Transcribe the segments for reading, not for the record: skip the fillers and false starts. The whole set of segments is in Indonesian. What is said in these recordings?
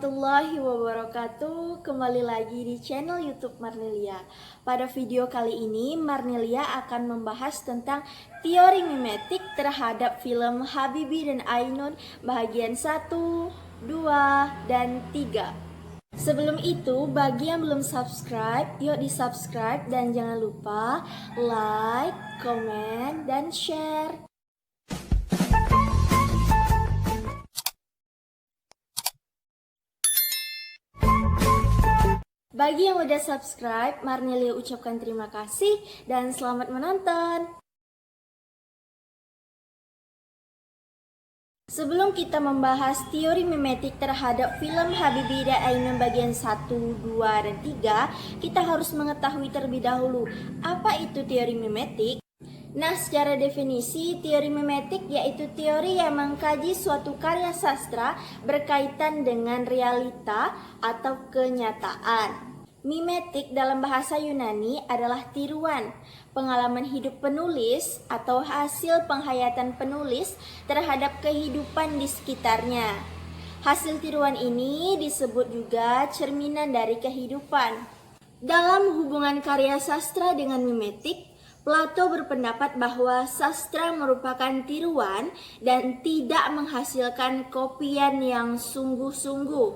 warahmatullahi wabarakatuh. Kembali lagi di channel YouTube Marnelia. Pada video kali ini Marnelia akan membahas tentang teori mimetik terhadap film Habibie dan Ainun bagian 1, 2, dan 3. Sebelum itu, bagi yang belum subscribe, yuk di subscribe dan jangan lupa like, komen, dan share. Bagi yang udah subscribe, Marnelia ucapkan terima kasih dan selamat menonton. Sebelum kita membahas teori mimetik terhadap film Habibie dan Ainun bagian 1, 2, dan 3, kita harus mengetahui terlebih dahulu apa itu teori mimetik. Nah, secara definisi, teori mimetik yaitu teori yang mengkaji suatu karya sastra berkaitan dengan realita atau kenyataan. Mimetik dalam bahasa Yunani adalah tiruan, pengalaman hidup penulis atau hasil penghayatan penulis terhadap kehidupan di sekitarnya. Hasil tiruan ini disebut juga cerminan dari kehidupan. Dalam hubungan karya sastra dengan mimetik, Plato berpendapat bahwa sastra merupakan tiruan dan tidak menghasilkan kopian yang sungguh-sungguh.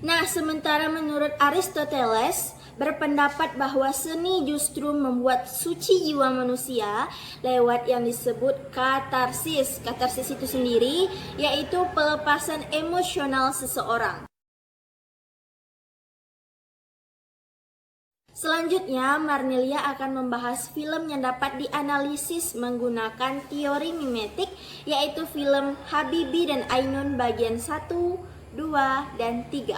Nah, sementara menurut Aristoteles berpendapat bahwa seni justru membuat suci jiwa manusia lewat yang disebut katarsis. Katarsis itu sendiri yaitu pelepasan emosional seseorang. Selanjutnya, Marnelia akan membahas film yang dapat dianalisis menggunakan teori mimetik, yaitu film Habibie dan Ainun bagian 1, 2, dan 3.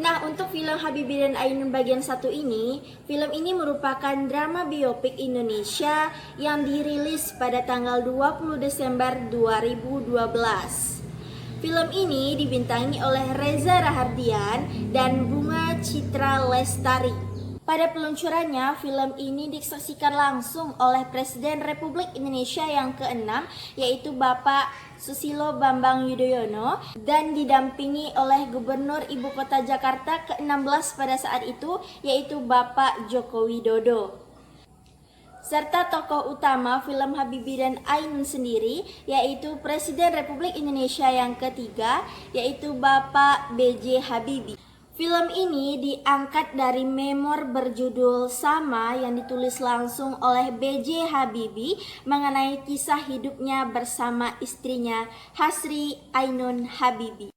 Nah, untuk film Habibie dan Ainun bagian 1 ini, film ini merupakan drama biopik Indonesia yang dirilis pada tanggal 20 Desember 2012. Film ini dibintangi oleh Reza Rahardian dan Bunga Citra Lestari. Pada peluncurannya, film ini disaksikan langsung oleh Presiden Republik Indonesia yang ke-6, yaitu Bapak Susilo Bambang Yudhoyono, dan didampingi oleh Gubernur Ibu Kota Jakarta ke-16 pada saat itu, yaitu Bapak Joko Widodo. Serta tokoh utama film Habibie dan Ainun sendiri, yaitu Presiden Republik Indonesia yang ketiga, yaitu Bapak B.J. Habibie. Film ini diangkat dari memor berjudul sama yang ditulis langsung oleh B.J. Habibie mengenai kisah hidupnya bersama istrinya Hasri Ainun Habibie.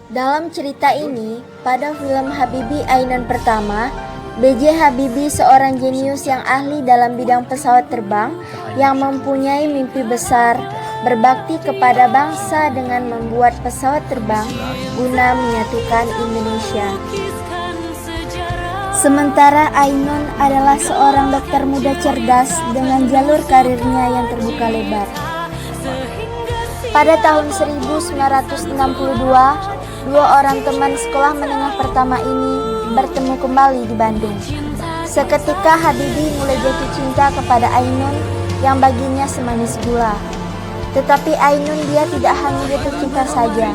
Dalam cerita ini, pada film Habibie Ainun pertama, B.J. Habibie seorang jenius yang ahli dalam bidang pesawat terbang yang mempunyai mimpi besar, berbakti kepada bangsa dengan membuat pesawat terbang guna menyatukan Indonesia. Sementara Ainun adalah seorang dokter muda cerdas dengan jalur karirnya yang terbuka lebar. Pada tahun 1962, dua orang teman sekolah menengah pertama ini bertemu kembali di Bandung. Seketika Habibie mulai jatuh cinta kepada Ainun yang baginya semanis gula. Tetapi Ainun dia tidak hanya jatuh cinta saja.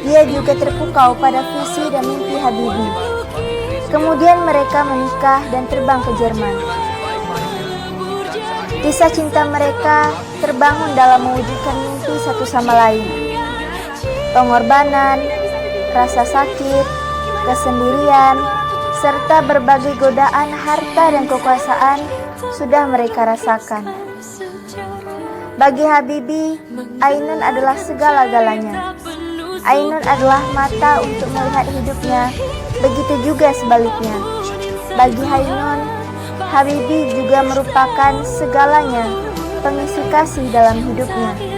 Dia juga terpukau pada visi dan mimpi Habibie. Kemudian mereka menikah dan terbang ke Jerman. Kisah cinta mereka terbangun dalam mewujudkan mimpi satu sama lain. Pengorbanan, rasa sakit, kesendirian, serta berbagai godaan harta dan kekuasaan sudah mereka rasakan. Bagi Habibie, Ainun adalah segala-galanya. Ainun adalah mata untuk melihat hidupnya, begitu juga sebaliknya. Bagi Ainun, Habibie juga merupakan segalanya, pengisi kasih dalam hidupnya.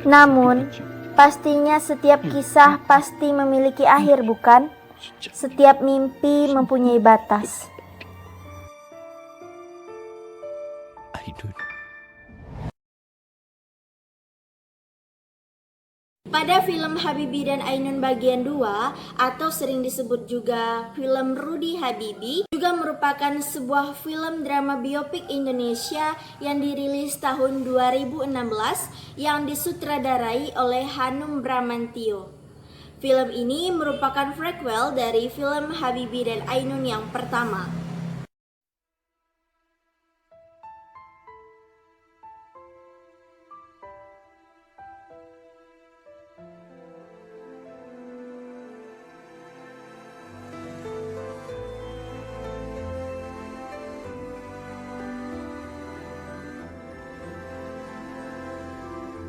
Namun, pastinya setiap kisah pasti memiliki akhir, bukan? Setiap mimpi mempunyai batas. Pada film Habibie dan Ainun bagian 2 atau sering disebut juga film Rudy Habibie juga merupakan sebuah film drama biopik Indonesia yang dirilis tahun 2016 yang disutradarai oleh Hanum Bramantyo. Film ini merupakan prequel dari film Habibie dan Ainun yang pertama.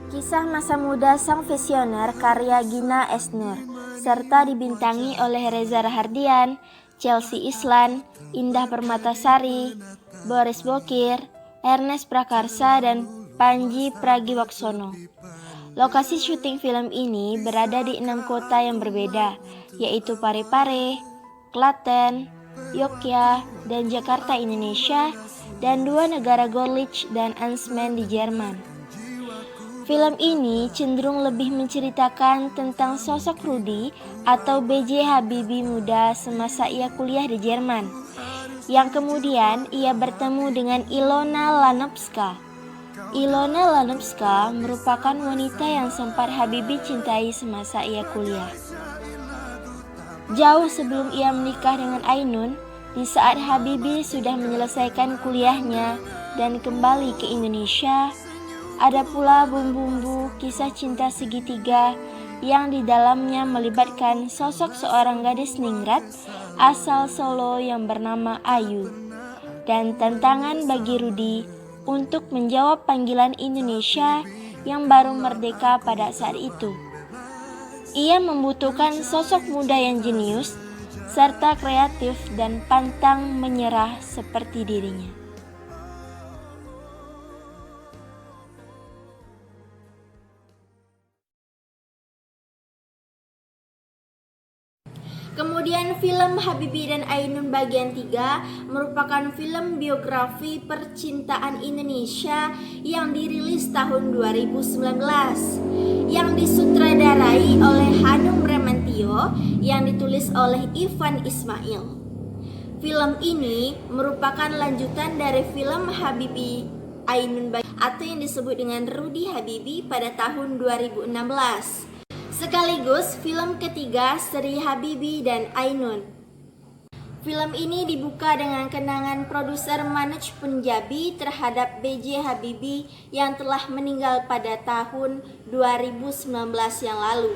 Kisah masa muda sang visioner karya Gina Esnur, serta dibintangi oleh Reza Rahardian, Chelsea Islan, Indah Permatasari, Boris Bokir, Ernest Prakarsa, dan Panji Pragiwaksono. Lokasi syuting film ini berada di 6 kota yang berbeda, yaitu Parepare, Klaten, Yogyakarta, dan Jakarta, Indonesia, dan 2 negara Görlitz dan Ansmen di Jerman. Film ini cenderung lebih menceritakan tentang sosok Rudy atau B.J. Habibie muda semasa ia kuliah di Jerman, yang kemudian ia bertemu dengan Ilona Lanovska. Ilona Lanovska merupakan wanita yang sempat Habibie cintai semasa ia kuliah. Jauh sebelum ia menikah dengan Ainun, di saat Habibie sudah menyelesaikan kuliahnya dan kembali ke Indonesia, ada pula bumbu-bumbu kisah cinta segitiga yang di dalamnya melibatkan sosok seorang gadis ningrat asal Solo yang bernama Ayu, dan tantangan bagi Rudy untuk menjawab panggilan Indonesia yang baru merdeka pada saat itu. Ia membutuhkan sosok muda yang jenius, serta kreatif dan pantang menyerah seperti dirinya. Kemudian film Habibie dan Ainun bagian 3 merupakan film biografi percintaan Indonesia yang dirilis tahun 2019 yang disutradarai oleh Hanum Bramantyo yang ditulis oleh Ivan Ismail. Film ini merupakan lanjutan dari film Habibie Ainun atau yang disebut dengan Rudy Habibie pada tahun 2016. Sekaligus film ketiga seri Habibie dan Ainun. Film ini dibuka dengan kenangan produser Manoj Punjabi terhadap B.J. Habibie yang telah meninggal pada tahun 2019 yang lalu.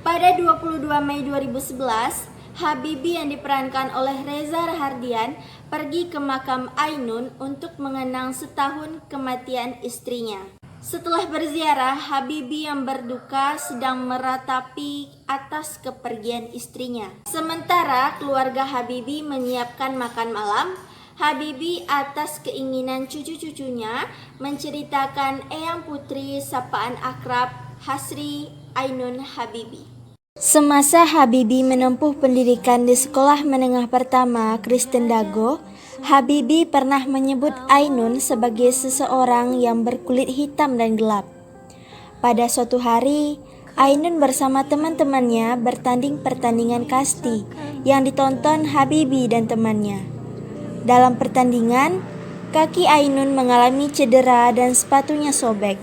Pada 22 Mei 2011, Habibie yang diperankan oleh Reza Rahardian pergi ke makam Ainun untuk mengenang setahun kematian istrinya. Setelah berziarah, Habibie yang berduka sedang meratapi atas kepergian istrinya. Sementara keluarga Habibie menyiapkan makan malam, Habibie atas keinginan cucu-cucunya menceritakan Eyang Putri sapaan akrab Hasri Ainun Habibie. Semasa Habibie menempuh pendidikan di sekolah menengah pertama Kristen Dago, Habibie pernah menyebut Ainun sebagai seseorang yang berkulit hitam dan gelap. Pada suatu hari, Ainun bersama teman-temannya bertanding pertandingan kasti yang ditonton Habibie dan temannya. Dalam pertandingan, kaki Ainun mengalami cedera dan sepatunya sobek.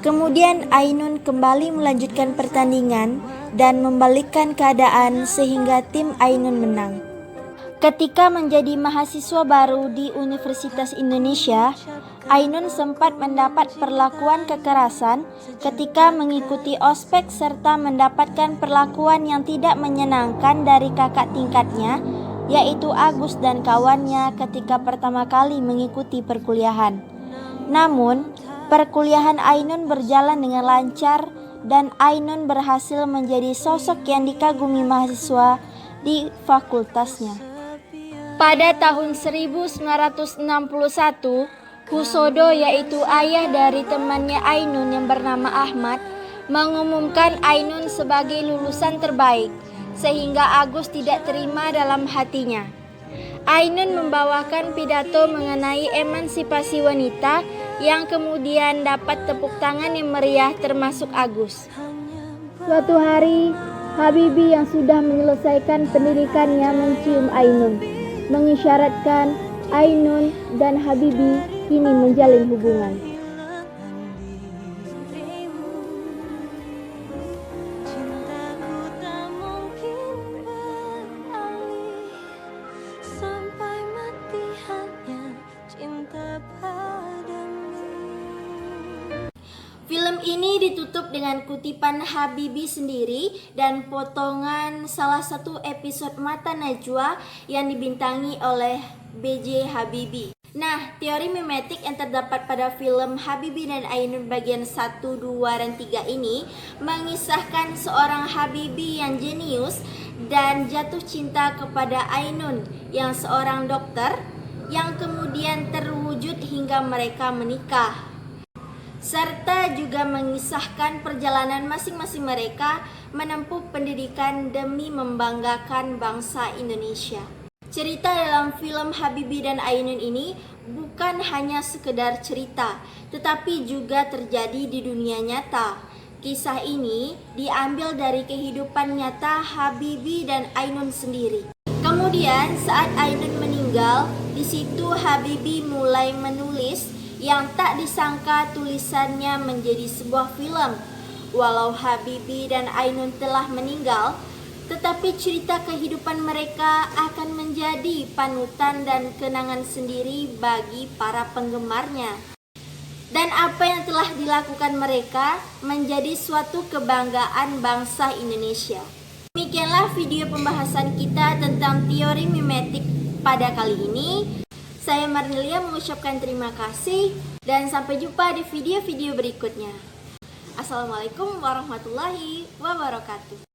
Kemudian Ainun kembali melanjutkan pertandingan dan membalikkan keadaan sehingga tim Ainun menang. Ketika menjadi mahasiswa baru di Universitas Indonesia, Ainun sempat mendapat perlakuan kekerasan ketika mengikuti ospek serta mendapatkan perlakuan yang tidak menyenangkan dari kakak tingkatnya, yaitu Agus dan kawannya ketika pertama kali mengikuti perkuliahan. Namun, perkuliahan Ainun berjalan dengan lancar dan Ainun berhasil menjadi sosok yang dikagumi mahasiswa di fakultasnya. Pada tahun 1961, Husodo, yaitu ayah dari temannya Ainun yang bernama Ahmad, mengumumkan Ainun sebagai lulusan terbaik, sehingga Agus tidak terima dalam hatinya. Ainun membawakan pidato mengenai emansipasi wanita yang kemudian dapat tepuk tangan yang meriah termasuk Agus. Suatu hari, Habibie yang sudah menyelesaikan pendidikannya mencium Ainun, mengisyaratkan Ainun dan Habibie kini menjalin hubungan. Film ini ditutup dengan kutipan Habibie sendiri dan potongan salah satu episode Mata Najwa yang dibintangi oleh B.J. Habibie. Nah, teori mimetik yang terdapat pada film Habibie dan Ainun bagian 1, 2, dan 3 ini mengisahkan seorang Habibie yang jenius dan jatuh cinta kepada Ainun yang seorang dokter yang kemudian terwujud hingga mereka menikah. Serta juga mengisahkan perjalanan masing-masing mereka menempuh pendidikan demi membanggakan bangsa Indonesia. Cerita dalam film Habibie dan Ainun ini bukan hanya sekedar cerita, tetapi juga terjadi di dunia nyata. Kisah ini diambil dari kehidupan nyata Habibie dan Ainun sendiri. Kemudian saat Ainun meninggal, di situ Habibie mulai menulis yang tak disangka tulisannya menjadi sebuah film. Walau Habibie dan Ainun telah meninggal, tetapi cerita kehidupan mereka akan menjadi panutan dan kenangan sendiri bagi para penggemarnya. Dan apa yang telah dilakukan mereka menjadi suatu kebanggaan bangsa Indonesia. Demikianlah video pembahasan kita tentang teori mimetik pada kali ini. Saya Marnelia mengucapkan terima kasih dan sampai jumpa di video-video berikutnya. Assalamualaikum warahmatullahi wabarakatuh.